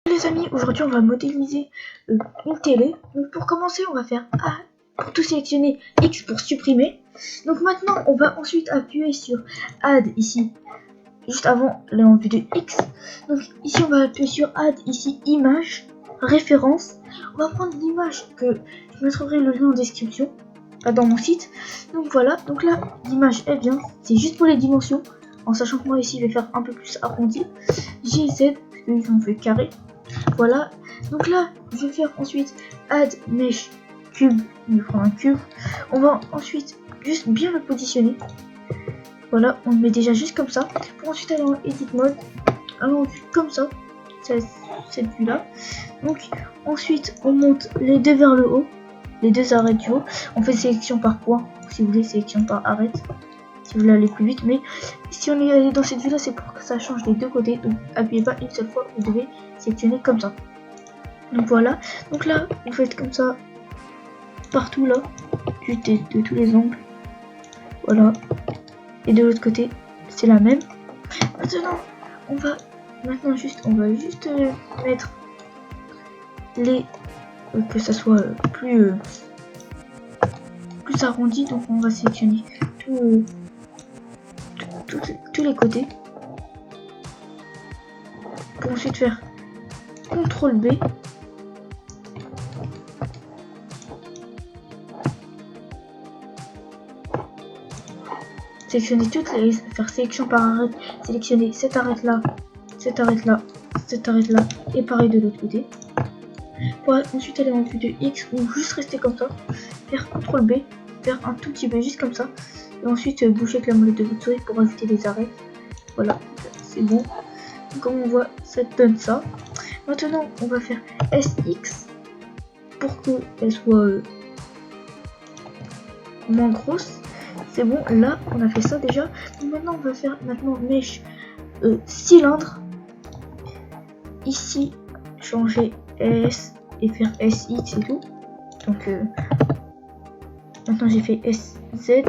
Les amis, aujourd'hui on va modéliser une télé. Donc pour commencer on va faire A pour tout sélectionner, X pour supprimer. Donc maintenant on va ensuite appuyer sur Add ici, juste avant la vue de X. Donc ici on va appuyer sur Add ici, image, référence. On va prendre l'image que je mettrai le lien en description dans mon site. Donc voilà, donc là l'image est bien, c'est juste pour les dimensions. En sachant que moi ici je vais faire un peu plus arrondi. JZ, parce qu'ils ont fait carré. Voilà, donc là je vais faire ensuite add mesh cube, on va prendre un cube, on va ensuite juste bien le positionner. Voilà, on le met déjà juste comme ça, pour ensuite aller en edit mode, aller en vue comme ça, cette vue là. Donc ensuite on monte les deux vers le haut, les deux arêtes du haut, on fait sélection par point, si vous voulez sélection par arête, si vous voulez aller plus vite, mais si on est allé dans cette vue là c'est pour que ça change des deux côtés, donc appuyez pas une seule fois, vous devez sélectionner comme ça. Donc voilà, donc là vous faites comme ça partout là, juste de tous les angles, voilà, et de l'autre côté c'est la même. Maintenant on va juste mettre les que ça soit plus arrondi, donc on va sélectionner tous les côtés pour ensuite faire CTRL B. Sélectionner toutes les, faire sélection par arête, sélectionner cette arête là, cette arête là, cette arête là, et pareil de l'autre côté. Pour ensuite aller en vue de X ou juste rester comme ça, faire CTRL B, faire un tout petit peu juste comme ça, et ensuite bouger avec la molette de votre souris pour ajouter des arêtes. Voilà, c'est bon. Comme on voit, ça donne ça. Maintenant, on va faire SX pour qu'elle soit moins grosse. C'est bon, là on a fait ça déjà. Donc maintenant on va faire mesh cylindre. Ici changer S et faire SX et tout. Donc maintenant j'ai fait SZ.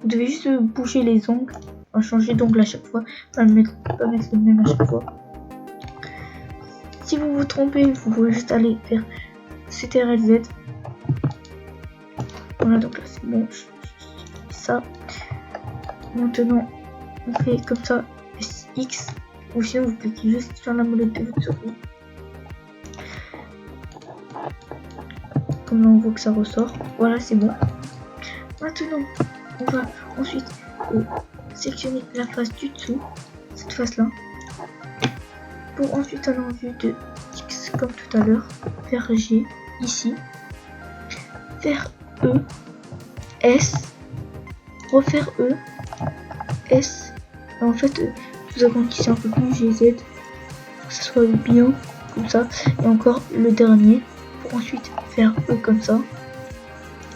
Vous devez juste bouger les ongles, changer d'ongle à chaque fois, pas mettre le même à chaque fois. Si vous vous trompez, vous pouvez juste aller faire CTRL Z. Voilà, donc là c'est bon. Ça. Maintenant, on fait comme ça SX, ou sinon vous cliquez juste sur la molette de votre souris. Comme là on voit que ça ressort. Voilà, c'est bon. Maintenant, on va ensuite sélectionner la face du dessous, cette face là, pour ensuite aller en vue de X comme tout à l'heure, faire G ici, faire E, S, refaire E, S. En fait, vous agrandissez un peu plus GZ pour que ça soit bien comme ça, et encore le dernier pour ensuite faire E comme ça,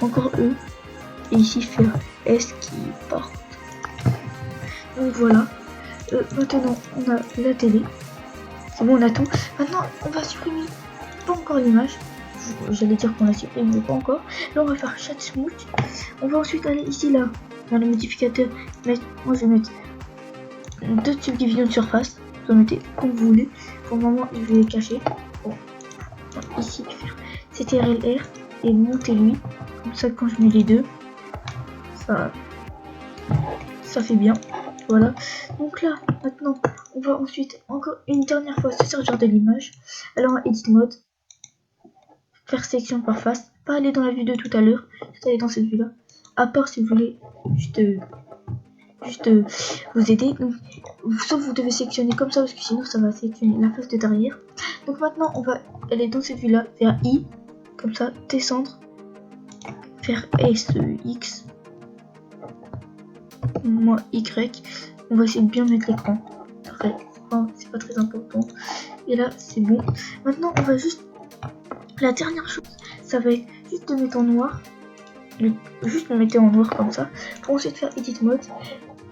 encore E, et ici faire S qui part. Donc voilà, maintenant on a la télé, c'est bon, on a tout. Maintenant on va supprimer, pas encore l'image, j'allais dire qu'on la supprime mais pas encore. Là on va faire chat smooth, on va ensuite aller ici là dans le modificateur, moi je vais mettre deux subdivisions de surface, vous en mettez comme vous voulez. Pour le moment je vais les cacher. Bon. Ici faire CTRL-R et monter lui, comme ça quand je mets les deux, ça fait bien. Voilà, donc là maintenant on va ensuite encore une dernière fois se servir de l'image, alors en edit mode, faire sélection par face, pas aller dans la vue de tout à l'heure, juste aller dans cette vue là, à part si vous voulez juste vous aider. Donc, sauf vous devez sélectionner comme ça parce que sinon ça va sélectionner la face de derrière. Donc maintenant on va aller dans cette vue là, faire I, comme ça, descendre, faire SX, moins Y. On va essayer de bien mettre l'écran, après c'est pas très important, et là c'est bon. Maintenant on va juste, la dernière chose ça va être juste de mettre en noir, juste le mettre en noir comme ça, pour ensuite faire edit mode.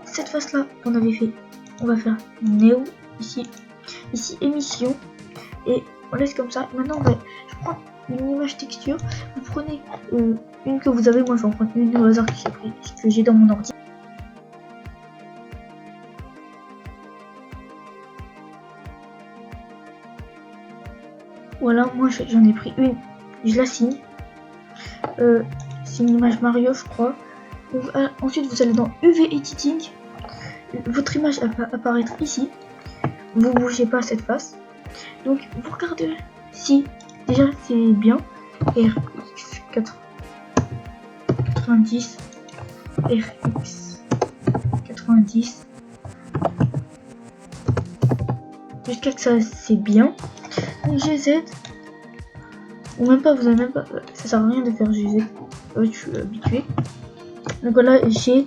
Cette face là on avait fait, on va faire néo ici émission, et on laisse comme ça. Maintenant je prends une image texture, vous prenez une que vous avez, moi je vais en prendre une au hasard que j'ai dans mon ordi. Voilà, moi j'en ai pris une, je la signe. C'est une image Mario, je crois. Donc, ensuite, vous allez dans UV Editing. Votre image elle va apparaître ici. Vous bougez pas cette face. Donc, vous regardez si déjà c'est bien. RX 90, RX 90, jusqu'à que ça c'est bien. GZ, ou même pas, vous avez même pas, ça sert à rien de faire GZ. Je suis habitué. Donc voilà, G.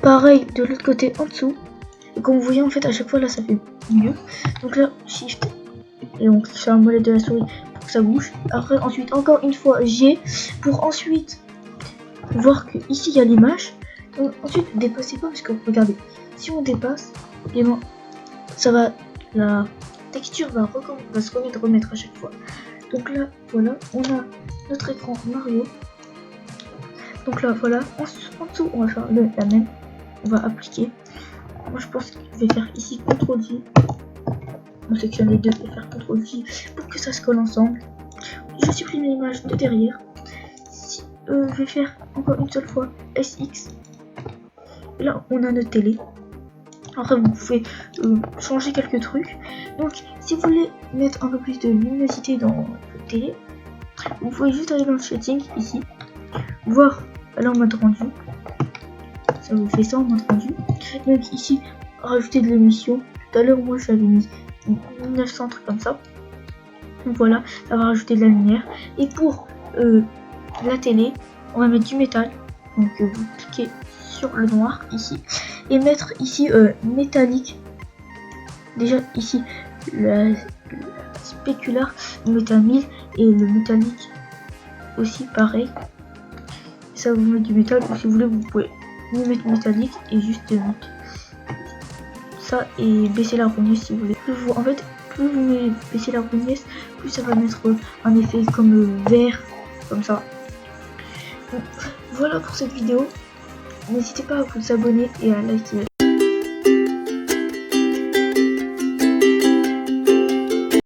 Pareil de l'autre côté en dessous. Et comme vous voyez, en fait, à chaque fois là, ça fait mieux. Donc là, Shift. Et donc sur la molette de la souris pour que ça bouge. Après, ensuite, encore une fois, G. Pour ensuite voir que ici il y a l'image. Donc ensuite, dépassez pas parce que regardez, si on dépasse, et bon, ça va, la texture va se remettre à chaque fois. Donc là, voilà, on a notre écran Mario. Donc là, voilà, en dessous, on va faire la même. On va appliquer. Moi, je pense que je vais faire ici CTRL-J. On sélectionne les deux et faire CTRL-J pour que ça se colle ensemble. Je supprime l'image de derrière. Je vais faire encore une seule fois SX. Et là, on a notre télé. Après, vous pouvez changer quelques trucs. Donc, si vous voulez mettre un peu plus de luminosité dans votre télé, vous pouvez juste aller dans le setting ici, voir là en mode rendu. Ça vous fait ça en mode rendu. Donc ici, rajouter de l'émission. Tout à l'heure, moi j'avais mis 1900 trucs comme ça. Donc voilà, ça va rajouter de la lumière. Et pour la télé, on va mettre du métal. Donc vous cliquez sur le noir ici et mettre ici métallique. Déjà ici la spéculaire, on met à 1000 et le métallique aussi pareil. Ça vous met du métal, ou si vous voulez vous pouvez mettre métallique et juste mettre ça et baisser la rougnesse si vous voulez. En fait, plus vous baissez la rougnesse, plus ça va mettre un effet comme vert, comme ça. Donc, voilà pour cette vidéo. N'hésitez pas à vous abonner et à liker.